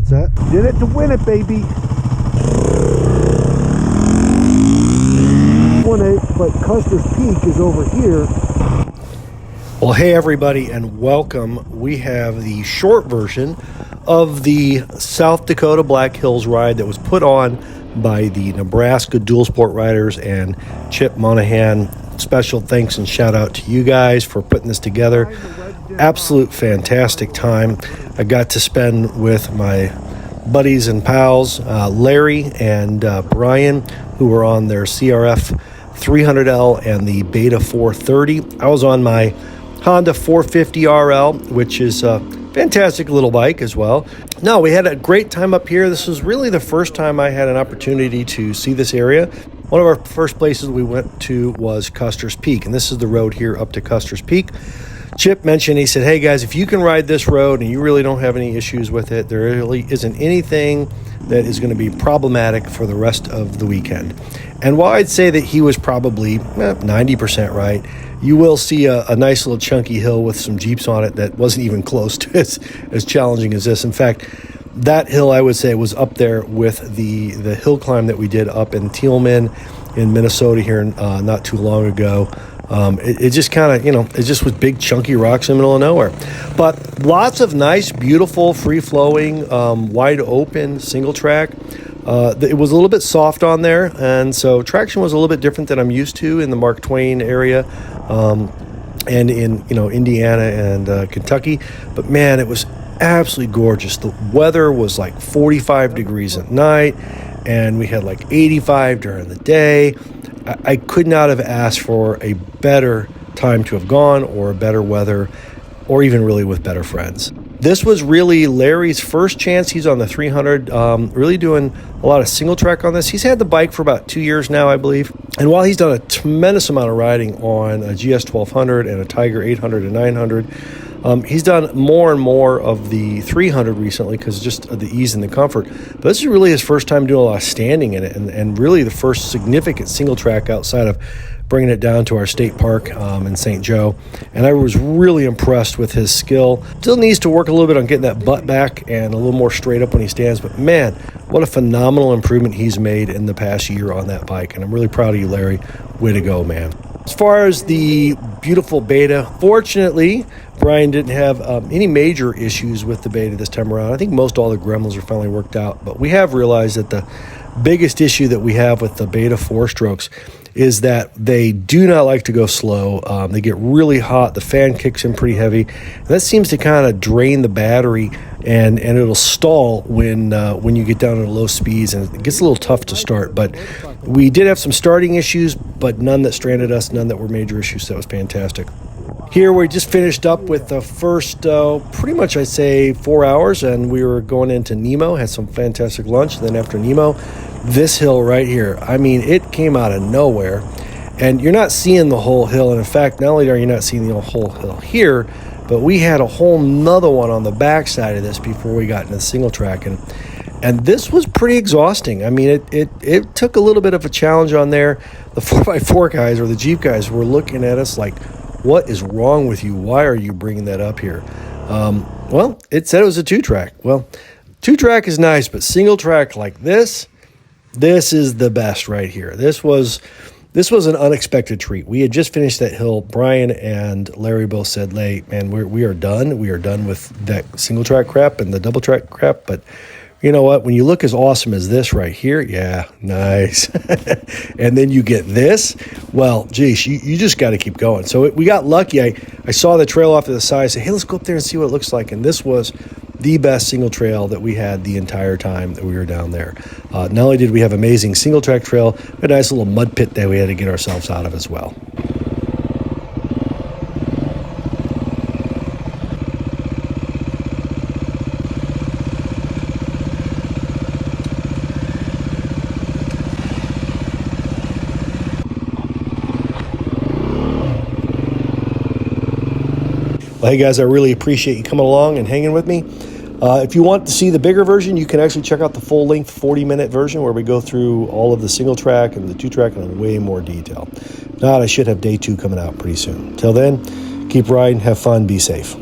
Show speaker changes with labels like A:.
A: What's that? Did it to win it, baby. 1-8, but Custer's Peak is over here. Well, hey everybody, and welcome. We have the short version of the South Dakota Black Hills ride that was put on by the Nebraska dual sport riders and Chip Monahan. Special thanks and shout out to you guys for putting this together. Absolute fantastic time I got to spend with my buddies and pals, Larry and Bryan, who were on their CRF 300L and the Beta 430. I was on my Honda 450 RL, which is a fantastic little bike as well. No, we had a great time up here. This was really the first time I had an opportunity to see this area. One of our first places we went to was Custer's Peak, and this is the road here up to Custer's Peak. Chip mentioned, he said, hey guys, if you can ride this road and you really don't have any issues with it, there really isn't anything that is going to be problematic for the rest of the weekend. And while I'd say that he was probably 90% right, you will see a nice little chunky hill with some Jeeps on it that wasn't even close to as challenging as this. In fact, that hill, I would say, was up there with the hill climb that we did up in Thielman in Minnesota here not too long ago. It just kind of, it just was big chunky rocks in the middle of nowhere. But lots of nice, beautiful, free-flowing, wide open single track. It was a little bit soft on there, and so traction was a little bit different than I'm used to in the Mark Twain area and in Indiana and Kentucky. But man, it was absolutely gorgeous. The weather was like 45 degrees at night, and we had like 85 during the day. I could not have asked for a better time to have gone, or better weather, or even really with better friends. This was really Larry's first chance. He's on the 300, really doing a lot of single track on this. He's had the bike for about 2 years now, I believe. And while he's done a tremendous amount of riding on a GS 1200 and a Tiger 800 and 900, he's done more and more of the 300 recently because just of the ease and the comfort. But this is really his first time doing a lot of standing in it, and really the first significant single track outside of bringing it down to our state park in St. Joe. And I was really impressed with his skill. Still needs to work a little bit on getting that butt back and a little more straight up when he stands. But man, what a phenomenal improvement he's made in the past year on that bike. And I'm really proud of you, Larry. Way to go, man. As far as the beautiful Beta, fortunately, Bryan didn't have any major issues with the Beta this time around. I think most all the gremlins are finally worked out. But we have realized that the biggest issue that we have with the Beta 4-strokes is that they do not like to go slow. They get really hot. The fan kicks in pretty heavy. And that seems to kind of drain the battery, and it'll stall when you get down to low speeds, and it gets a little tough to start. But we did have some starting issues, but none that stranded us, none that were major issues. So that was fantastic. Here we just finished up with the first, pretty much I'd say 4 hours, and we were going into Nemo, had some fantastic lunch. And then after Nemo, this hill right here, I mean, it came out of nowhere, and you're not seeing the whole hill. And in fact, not only are you not seeing the whole hill here, but we had a whole nother one on the backside of this before we got into the single track. And this was pretty exhausting. I mean, it took a little bit of a challenge on there. The 4x4 guys, or the Jeep guys, were looking at us like, what is wrong with you? Why are you bringing that up here? Well, it said it was a 2-track. Well, 2-track is nice, but single track like this is the best right here. This was an unexpected treat. We had just finished that hill. Bryan and Larry both said, "Hey, man, we are done. We are done with that single track crap and the double track crap." But you know what? When you look as awesome as this right here, yeah, nice. And then you get this, well, geez, you just got to keep going. So we got lucky. I saw the trail off to the side. I said, hey, let's go up there and see what it looks like. And this was the best single trail that we had the entire time that we were down there. Not only did we have amazing single track trail, a nice little mud pit that we had to get ourselves out of as well. Well, hey guys, I really appreciate you coming along and hanging with me. If you want to see the bigger version, you can actually check out the full-length 40-minute version where we go through all of the single track and the 2-track in way more detail. If not, I should have day 2 coming out pretty soon. Till then, keep riding, have fun, be safe.